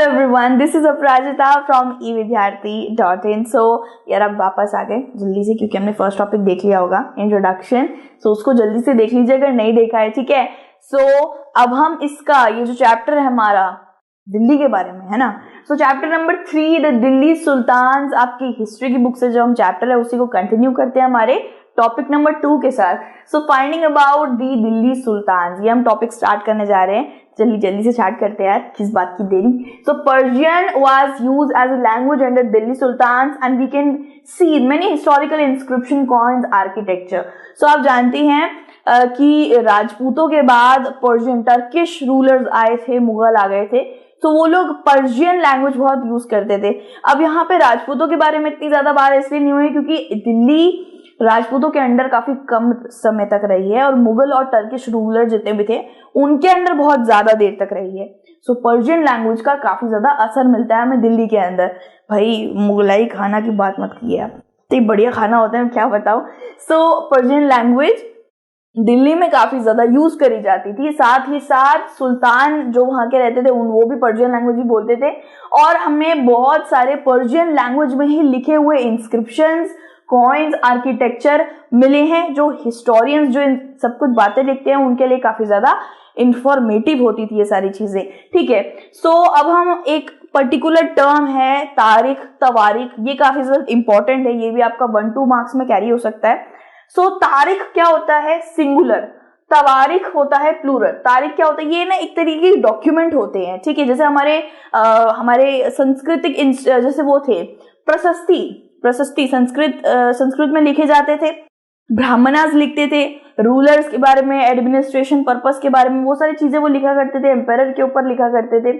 everyone, this is Aparajita from evidyarthi.in. So यार अब वापस आ गए जल्दी से क्योंकि हमने फर्स्ट टॉपिक देख लिया होगा इंट्रोडक्शन. सो उसको जल्दी से देख लीजिए अगर नहीं देखा है, ठीक है. सो अब हम इसका ये जो चैप्टर है हमारा दिल्ली के बारे में है ना. So chapter number 3 the Delhi sultans, आपकी हिस्ट्री की बुक से जो हम चैप्टर है उसी को कंटिन्यू करते हैं हमारे टॉपिक नंबर 2 के साथ. So finding about the Delhi sultans, ये हम टॉपिक स्टार्ट करने जा रहे हैं. जल्दी से स्टार्ट करते हैं यार, किस बात की देरी. So Persian was used as a language under Delhi sultans and we can see many historical inscription coins architecture. So आप जानती हैं कि राजपूतों के बाद पर्शियन टर्किश रूलर्स आए थे, मुगल आ गए थे, तो वो लोग पर्शियन लैंग्वेज बहुत यूज करते थे. अब यहाँ पे राजपूतों के बारे में इतनी ज्यादा बात इसलिए नहीं हुई क्योंकि दिल्ली राजपूतों के अंडर काफी कम समय तक रही है और मुगल और टर्किश रूलर जितने भी थे उनके अंडर बहुत ज्यादा देर तक रही है. सो पर्शियन लैंग्वेज का काफी ज्यादा असर मिलता है हमें दिल्ली के अंदर. भाई मुगलाई खाना की बात मत कीजिए आप, तो बढ़िया खाना होता है, क्या बताओ. सो पर्शियन लैंग्वेज दिल्ली में काफी ज्यादा यूज करी जाती थी. साथ ही साथ सुल्तान जो वहां के रहते थे वो भी पर्शियन लैंग्वेज ही बोलते थे और हमें बहुत सारे पर्शियन लैंग्वेज में ही लिखे हुए इंस्क्रिप्शंस, कॉइन्स, आर्किटेक्चर मिले हैं जो हिस्टोरियंस जो इन सब कुछ बातें लिखते हैं उनके लिए काफी ज्यादा इंफॉर्मेटिव होती थी ये सारी चीजें, ठीक है. सो अब हम एक पर्टिकुलर टर्म है तारीख, तवारीख, ये काफी ज्यादा इंपॉर्टेंट है, ये भी आपका 1-2 मार्क्स में कैरी हो सकता है. सो तारीख क्या होता है? सिंगुलर. तवारीख होता है प्लूरल. तारीख क्या होता है? ये ना एक तरीके के डॉक्यूमेंट होते हैं, ठीक है. जैसे हमारे सांस्कृतिक जैसे वो थे प्रशस्ति संस्कृत में लिखे जाते थे, ब्राह्मणास लिखते थे, रूलर्स के बारे में, एडमिनिस्ट्रेशन पर्पस के बारे में वो सारी चीजें वो लिखा करते थे, एम्पायर के ऊपर लिखा करते थे.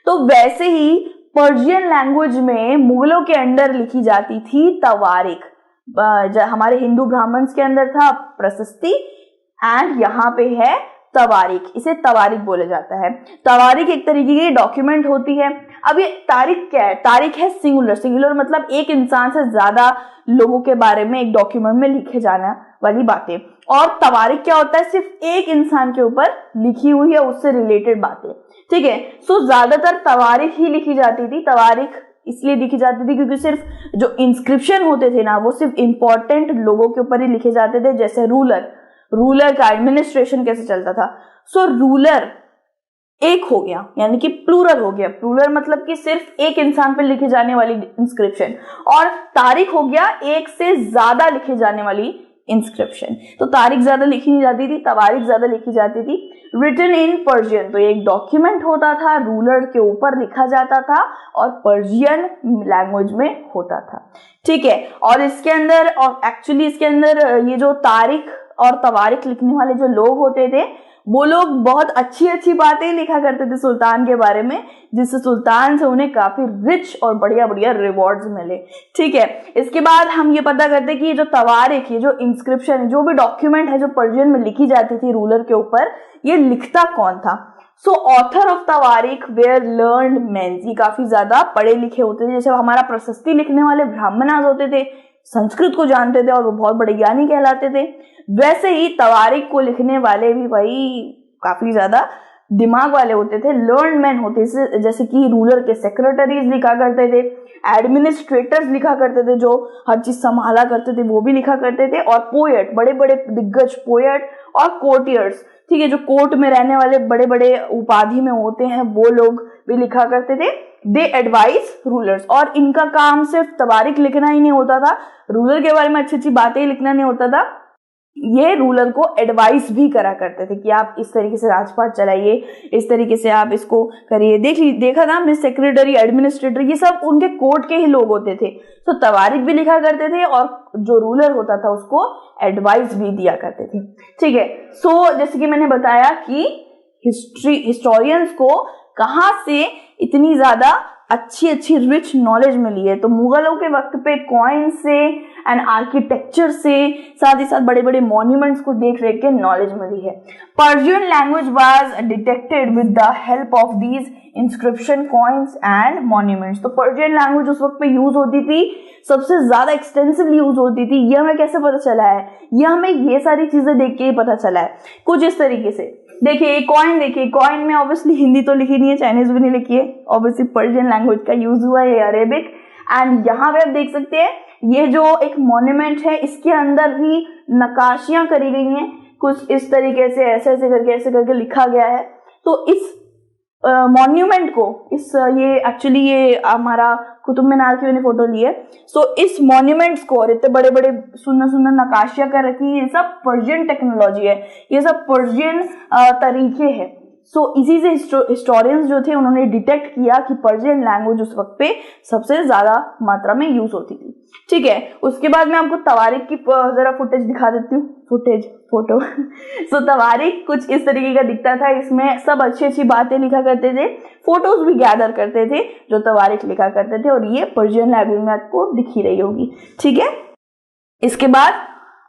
तो वैसे ही पर्शियन लैंग्वेज में मुगलों के अंडर लिखी जाती थी तवारीख. हमारे हिंदू ब्राह्मण्स के अंदर था प्रशस्ति एंड यहाँ पे है तवारीख, इसे तवारीख बोला जाता है. तवारीख एक तरीके की डॉक्यूमेंट होती है. अब ये तारीख क्या है? तारीख है सिंगुलर मतलब एक इंसान से ज्यादा लोगों के बारे में एक डॉक्यूमेंट में लिखे जाने वाली बातें. और तवारीख क्या होता है? सिर्फ एक इंसान के ऊपर लिखी हुई है उससे रिलेटेड बातें, ठीक है. सो ज्यादातर तवारीख ही लिखी जाती थी. तवारीख इसलिए लिखी जाती थी क्योंकि सिर्फ जो इंस्क्रिप्शन होते थे ना वो सिर्फ इंपॉर्टेंट लोगों के ऊपर ही लिखे जाते थे. जैसे रूलर का एडमिनिस्ट्रेशन कैसे चलता था. सो रूलर एक हो गया यानी कि प्लूरल हो गया. प्लूरल मतलब कि सिर्फ एक इंसान पे लिखे जाने वाली इंस्क्रिप्शन, और तारीख हो गया एक से ज्यादा लिखे जाने वाली इंस्क्रिप्शन. तो तारीख ज्यादा लिखी नहीं जाती थी, तवारीख ज्यादा लिखी जाती थी. रिटन इन पर्शियन, तो एक डॉक्यूमेंट होता था, रूलर के ऊपर लिखा जाता था और पर्शियन लैंग्वेज में होता था, ठीक है. और इसके अंदर ये जो तारीख और तवारीख लिखने वाले जो लोग होते थे वो लोग बहुत अच्छी बातें लिखा करते थे सुल्तान के बारे में, जिससे सुल्तान से उन्हें काफी रिच और बढ़िया रिवॉर्ड्स मिले, ठीक है. इसके बाद हम ये पता करते कि ये जो तवारीख, ये जो इंस्क्रिप्शन है, जो भी डॉक्यूमेंट है जो पर्शियन में लिखी जाती थी रूलर के ऊपर, ये लिखता कौन था. सो ऑथर ऑफ तवारीख वेयर लर्न्ड मेन, ये काफी ज्यादा पढ़े लिखे होते थे. जैसे हमारा प्रशस्ति लिखने वाले ब्राह्मणास होते थे, संस्कृत को जानते थे और वो बहुत बड़े ज्ञानी कहलाते थे. वैसे ही तवारीख को लिखने वाले भी भाई काफी ज्यादा दिमाग वाले होते थे, लर्न मैन होते थे. जैसे कि रूलर के सेक्रेटरीज लिखा करते थे, एडमिनिस्ट्रेटर्स लिखा करते थे जो हर चीज संभाला करते थे वो भी लिखा करते थे, और पोएट, बड़े दिग्गज पोएट और कोर्टियर्स, ठीक है, जो कोर्ट में रहने वाले बड़े उपाधि में होते हैं वो लोग भी लिखा करते थे. दे एडवाइस रूलर्स, और इनका काम सिर्फ तवारीख लिखना ही नहीं होता था, रूलर के बारे में अच्छी बातें लिखना नहीं होता था, ये रूलर को एडवाइस भी करा करते थे कि आप इस तरीके से राजपाट चलाइए, इस तरीके से आप इसको करिए. देखा था हमने, सेक्रेटरी, एडमिनिस्ट्रेटर, ये सब उनके कोर्ट के ही लोग होते थे. तो तवारीख भी लिखा करते थे और जो रूलर होता था उसको एडवाइस भी दिया करते थे, ठीक है. सो जैसे कि मैंने बताया कि हिस्टोरियंस को कहाँ से इतनी ज्यादा अच्छी रिच नॉलेज मिली है, तो मुगलों के वक्त पे कॉइन से एंड आर्किटेक्चर से, साथ ही साथ बड़े मॉन्यूमेंट्स को देख के नॉलेज मिली है. Persian language was detected with the help of these inscription, coins and monuments. तो पर्शियन लैंग्वेज उस वक्त पे यूज होती थी, सबसे ज्यादा एक्सटेंसिवली यूज होती थी. ये हमें कैसे पता चला है? ये हमें ये सारी चीजें देख के ही पता चला है. कुछ इस तरीके से देखिए कॉइन, देखिए कॉइन में ऑब्वियसली हिंदी तो लिखी नहीं है, चाइनीज भी नहीं लिखी है, ऑब्वियसली पर्शियन लैंग्वेज का यूज हुआ है, अरेबिक। एंड यहाँ पे आप देख सकते हैं ये जो एक मॉन्यूमेंट है इसके अंदर भी नक्काशियां करी गई हैं, कुछ इस तरीके से ऐसे ऐसे करके लिखा गया है। तो इस मॉन्यूमेंट को ये एक्चुअली ये हमारा कुतुब मीनार की मैंने फोटो ली है। सो इस मॉन्यूमेंट्स को और इतने बड़े बड़े सुंदर सुंदर नक्काशियां कर रखी है, ये सब पर्शियन टेक्नोलॉजी है, ये सब पर्शियन तरीके हैं। सो इसी से हिस्टोरियंस जो थे उन्होंने डिटेक्ट किया कि पर्शियन लैंग्वेज उस वक्त पे सबसे ज्यादा मात्रा में यूज होती थी। ठीक है, उसके बाद मैं आपको तवारीख की जरा फुटेज दिखा देती हूँ, फोटो सो तवारीख कुछ इस तरीके का दिखता था, इसमें सब अच्छी अच्छी बातें लिखा करते थे, फोटोज भी गैदर करते थे जो तवारीख लिखा करते थे, और ये पर्शियन लैंग्वेज में आपको दिखी रही होगी। ठीक है, इसके बाद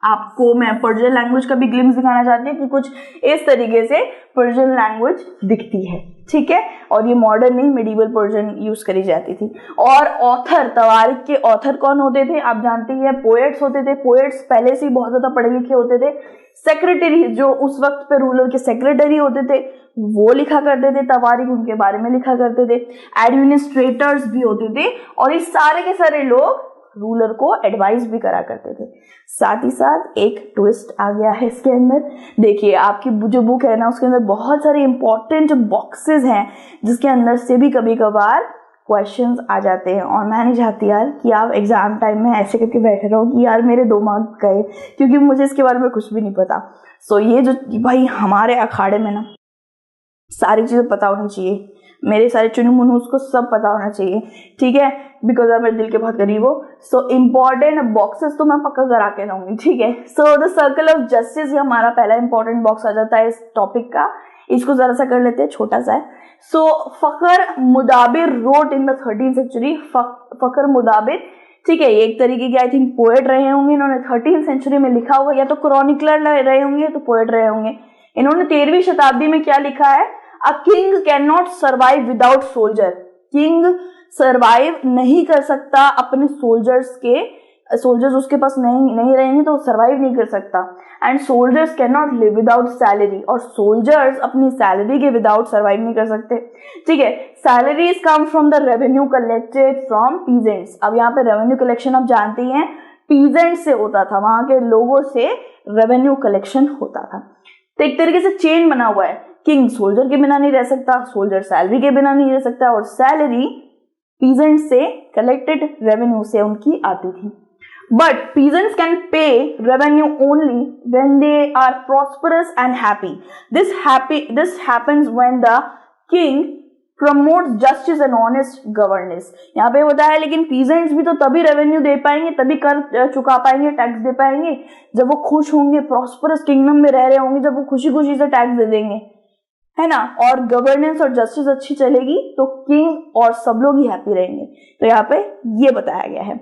आपको मैं पर्शियन लैंग्वेज का भी ग्लिम्स दिखाना चाहती हूँ कि कुछ इस तरीके से पर्शियन लैंग्वेज दिखती है। ठीक है, और ये मॉडर्न नहीं, मिडिवल पर्शियन यूज करी जाती थी। और ऑथर, तवारीख के ऑथर कौन होते थे आप जानते हैं, पोएट्स होते थे। पोएट्स पहले से ही बहुत ज्यादा पढ़े लिखे होते थे। सेक्रेटरी, जो उस वक्त पे रूलर के सेक्रेटरी होते थे, वो लिखा करते थे तवारीख, उनके बारे में लिखा करते थे। एडमिनिस्ट्रेटर्स भी होते थे, और ये सारे के सारे लोग रूलर को एडवाइस भी करा करते थे। साथ ही साथ एक ट्विस्ट आ गया है इसके अंदर। देखिए आपकी जो बुक है ना उसके अंदर बहुत सारे इंपॉर्टेंट बॉक्सेस हैं जिसके अंदर से भी कभी कभार क्वेश्चंस आ जाते हैं, और मैं नहीं चाहती यार कि आप एग्जाम टाइम में ऐसे करके बैठे रहो कि यार मेरे 2 मार्क गए, क्योंकि मुझे इसके बारे में कुछ भी नहीं पता। सो ये जो भाई हमारे अखाड़े में ना सारी चीजें पता होनी चाहिए, मेरे सारे चुनू मुनू उसको सब पता होना चाहिए। ठीक है, बिकॉज आप मेरे दिल के बहुत करीब हो। सो इम्पॉर्टेंट बॉक्सेस तो मैं पक्का करा के रहूंगी। ठीक है, so the circle of justice, ये हमारा पहला इंपॉर्टेंट बॉक्स आ जाता है इस टॉपिक का। इसको जरा सा कर लेते हैं, छोटा सा है। So Fakhr Mudabbir wrote in the 13th century. Fakhr Mudabbir, ठीक है, ये एक तरीके के आई थिंक पोएट रहे होंगे। इन्होंने 13th सेंचुरी में लिखा होगा, या तो क्रॉनिकलर रहे होंगे तो पोएट रहे होंगे। इन्होंने 13वीं शताब्दी में क्या लिखा है, a king can not survive without soldier. King survive नहीं कर सकता अपने सोल्जर्स उसके पास नहीं रहेंगे तो सर्वाइव नहीं कर सकता। And soldiers can not live without salary, और सोल्जर्स अपनी सैलरी के विदाउट सर्वाइव नहीं कर सकते। ठीक है, salaries come from the revenue collected from peasants. अब यहाँ पे रेवेन्यू कलेक्शन आप जानते हैं पीजेंट से होता था, वहां के लोगों से रेवेन्यू कलेक्शन होता था। तो एक तरीके से चेन बना हुआ है, किंग सोल्जर के बिना नहीं रह सकता, सोल्जर सैलरी के बिना नहीं रह सकता, और सैलरी पीजेंट से कलेक्टेड रेवेन्यू से उनकी आती थी। But peasants can pay revenue only when they are prosperous and happy. This happens when the king promotes justice and honest governance. यहाँ पे होता है, लेकिन पीजेंट्स भी तो तभी रेवेन्यू दे पाएंगे, तभी कर चुका पाएंगे, टैक्स दे पाएंगे जब वो खुश होंगे, प्रॉस्परस किंगडम में रह रहे होंगे, जब वो खुशी खुशी से टैक्स दे देंगे, है ना। और गवर्नेंस और जस्टिस अच्छी चलेगी तो किंग और सब लोग ही हैप्पी रहेंगे। तो यहाँ पे ये बताया गया है।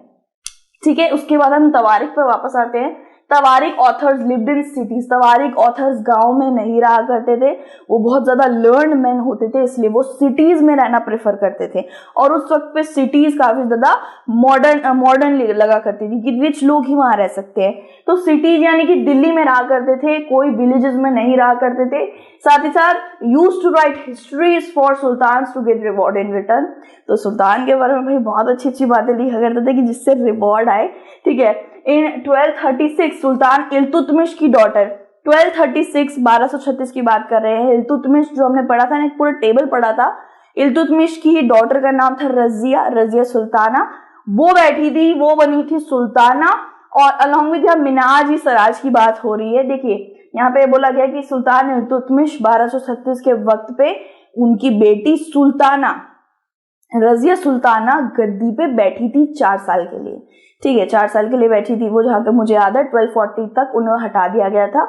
ठीक है, उसके बाद हम तवारीख पर वापस आते हैं। तवारीख ऑथर्स लिव्ड इन सिटीज। तवारीख ऑथर्स गांव में नहीं रहा करते थे, वो बहुत ज्यादा लर्न्ड मैन होते थे, इसलिए वो सिटीज में रहना प्रेफर करते थे। और उस वक्त पे सिटीज काफी ज्यादा मॉडर्न लगा करती थी कि रिच लोग ही वहां रह सकते हैं। तो सिटीज यानी कि दिल्ली में रहा करते थे, कोई विलेजेस में नहीं रहा करते थे। साथ ही साथ used to write histories for sultan to get reward in return. तो सुल्तान के बारे में भाई बहुत अच्छी अच्छी बातें लिखा करते थे कि जिससे रिवॉर्ड आए। ठीक है, इन 1236 सुल्तान इल्तुतमिश की डॉटर, 1236 की बात कर रहे हैं। इल्तुतमिश जो हमने पढ़ा था ना, एक पूरा टेबल पढ़ा था। इल्तुतमिश की डॉटर का नाम था रजिया सुल्ताना। वो बैठी थी, वो बनी थी सुल्ताना, और अलॉन्ग विद मिनाज सराज की बात हो रही है। देखिए यहाँ पे बोला गया कि सुल्तान इल्तुतमिश 1236 के वक्त पे उनकी बेटी सुल्ताना रजिया सुल्ताना गद्दी पे बैठी थी 4 साल के लिए। ठीक है, 4 साल के लिए बैठी थी वो, जहां तक मुझे याद है 1240 तक उन्हें हटा दिया गया था।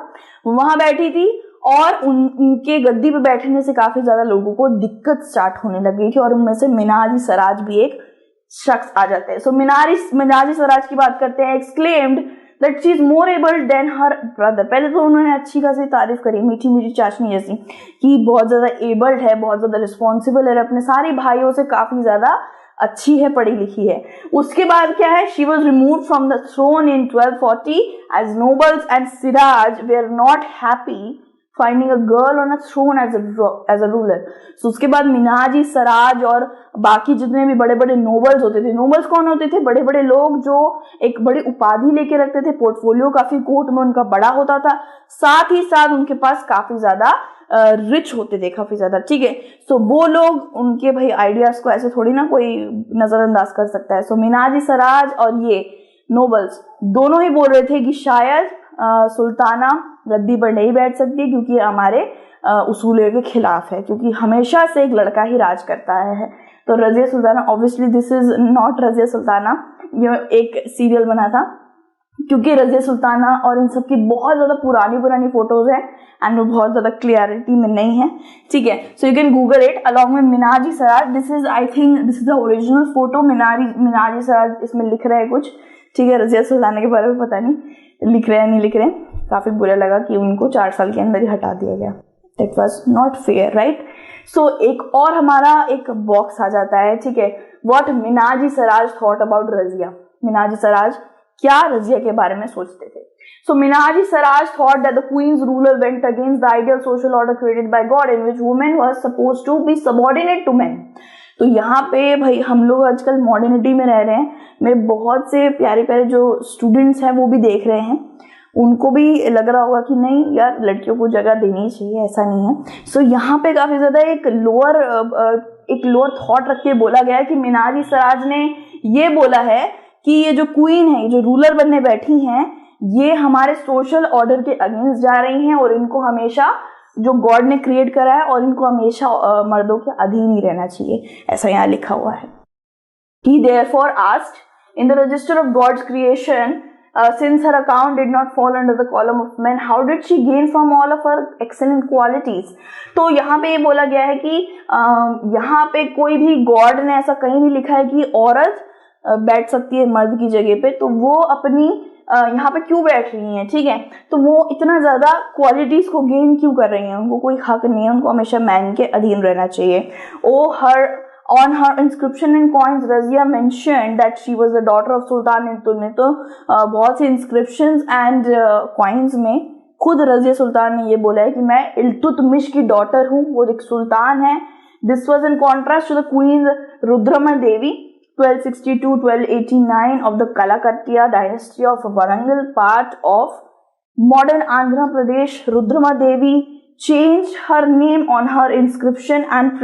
वहां बैठी थी, और उनके गद्दी पे बैठने से काफी ज्यादा लोगों को दिक्कत स्टार्ट होने लग गई थी, और उनमें से मिनाज सराज भी एक शख्स आ जाते हैं। सो मिनाज सराज की बात करते हैं। Exclaimed that she is more able than her brother। पहले तो उन्होंने अच्छी खासी तारीफ करी, मीठी मीठी चाशनी जैसी, कि बहुत ज्यादा एबल्ड है, बहुत ज्यादा रिस्पॉन्सिबल है, अपने सारे भाइयों से काफी ज्यादा अच्छी है, पढ़ी लिखी है। उसके बाद क्या है, she was remove from the throne in 1240 as nobles and Siraj were not happy finding a girl on a throne as a ruler. So उसके बाद मिन्हाजी सराज और बाकी जितने भी बड़े बड़े नोबल्स होते थे, नोबल्स कौन होते थे? बड़े बड़े लोग जो एक बड़ी उपाधि लेके रखते थे, पोर्टफोलियो काफी कोर्ट में उनका बड़ा होता था, साथ ही साथ उनके पास काफी ज्यादा रिच होते थे, काफी ज्यादा, ठीक है। सो वो लोग उनके भाई आइडियाज को ऐसे थोड़ी ना कोई नजरअंदाज कर सकता है। सो मिन्हाजी सराज और ये नोबल्स दोनों ही बोल रहे थे कि शायद सुल्ताना गद्दी पर नहीं बैठ सकती क्योंकि हमारे उसूलों के खिलाफ है, क्योंकि हमेशा से एक लड़का ही राज करता है। तो Razia Sultana, obviously this is not Razia Sultana, ये एक सीरियल बना था, क्योंकि रजिया सुल्ताना और इन सब की बहुत ज्यादा पुरानी फोटोज है एंड वो बहुत ज्यादा क्लियरिटी में नहीं है, ठीक है। So you can Google it along with Minhaj Siraj. This is, I think this is the original photo. Minhaj Siraj इसमें लिख रहे हैं कुछ, ठीक है। रजिया सुल्ताना के बारे में पता नहीं लिख रहे हैं नहीं लिख रहे हैं। काफी बुरा लगा कि उनको 4 साल के अंदर ही हटा दिया गया। That was not fair, right. So एक और हमारा एक बॉक्स आ जाता है, ठीक है। What Minhaj Siraj thought about Razia. Minhaj Siraj क्या रजिया के बारे में सोचते थे? So Minhaji Saraj thought that the queen's ruler went against the ideal social order created by God in which women were supposed to be subordinate to men. तो यहाँ पे भाई हम लोग आजकल मॉडर्निटी में रह रहे हैं, मेरे बहुत से प्यारे प्यारे जो स्टूडेंट्स हैं वो भी देख रहे हैं, उनको भी लग रहा होगा कि नहीं यार लड़कियों को जगह देनी चाहिए, ऐसा नहीं है। सो यहाँ पे काफी ज्यादा एक लोअर थॉट रख के बोला गया है कि मिन्हाजी सराज ने ये बोला है कि ये जो क्वीन है, जो रूलर बनने बैठी हैं, ये हमारे सोशल ऑर्डर के अगेंस्ट जा रही हैं और इनको हमेशा जो गॉड ने क्रिएट करा है और इनको हमेशा मर्दों के अधीन ही रहना चाहिए, ऐसा यहाँ लिखा हुआ है। He therefore asked in the register of God's creation, since her account did not fall under the column of men, how did she gain from all of her excellent qualities? तो यहाँ पे ये बोला गया है कि यहाँ पे कोई भी गॉड ने ऐसा कहीं नहीं लिखा है कि औरत बैठ सकती है मर्द की जगह पे, तो वो अपनी यहाँ पे क्यों बैठ रही हैं, ठीक है। तो वो इतना ज्यादा क्वालिटीज को गेन क्यों कर रही हैं? उनको कोई हक नहीं है, उनको हमेशा मैन के अधीन रहना चाहिए। On her inscription in coins, Razia mentioned that she was the daughter of Sultan Iltutmish। तो बहुत से inscriptions and coins में खुद रजिया सुल्तान ने ये बोला है कि मैं इल्तुतमिश की डॉटर हूँ, वो एक सुल्तान है। This was in contrast to the queen Rudrama Devi 1262-1289 of the Kalakattiya dynasty of Warangal, part of modern Andhra Pradesh. Rudrama Devi changed her name on her inscription and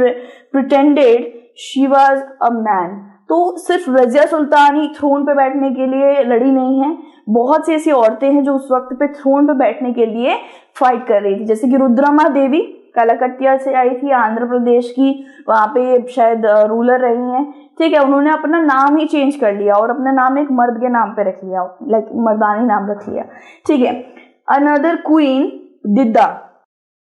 pretended she was a man। तो सिर्फ रजिया सुल्तान ही throne पे बैठने के लिए लड़ी नहीं है, बहुत सी ऐसी औरतें हैं जो उस वक्त पे थ्रोन पे बैठने के लिए फाइट कर रही थी, जैसे कि रुद्रमा देवी कलकत्ता से आई थी, आंध्र प्रदेश की, वहां पे शायद रूलर रही हैं, ठीक है। उन्होंने अपना नाम ही चेंज कर लिया और अपना नाम एक मर्द के नाम पे रख लिया, लाइक मर्दानी नाम रख लिया, ठीक है। अनदर क्वीन दिद्दा,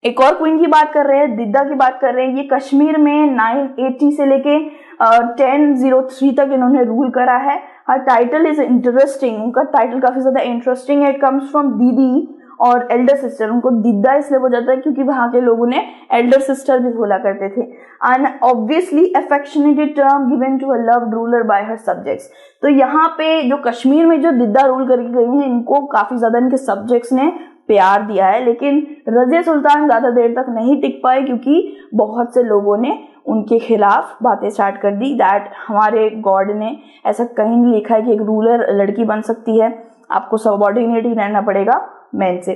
एक और क्वीन की बात कर रहे हैं, दिद्दा की बात कर रहे हैं। ये कश्मीर में 980 से लेके 1003 तक इन्होंने रूल करा है। हर टाइटल इज इंटरेस्टिंग, उनका टाइटल काफी ज्यादा इंटरेस्टिंग है। इट कम्स फ्रॉम दीदी और एल्डर सिस्टर। उनको दिद्दा इसलिए बोला जाता है क्योंकि वहां के लोग उन्हें एल्डर सिस्टर भी बोला करते थे। And obviously affectionated term given to a loved ruler by her subjects. तो यहाँ पे जो कश्मीर में जो दिद्दा रूल करके गई हैं, इनको काफी ज्यादा इनके सब्जेक्ट्स ने प्यार दिया है, लेकिन रजिया सुल्तान ज्यादा देर तक नहीं टिक पाए क्योंकि बहुत से लोगों ने उनके खिलाफ बातें स्टार्ट कर दी दैट हमारे गॉड ने ऐसा कहीं नहीं लिखा है कि एक रूलर लड़की बन सकती है, आपको सबऑर्डिनेट ही रहना पड़ेगा मैन से।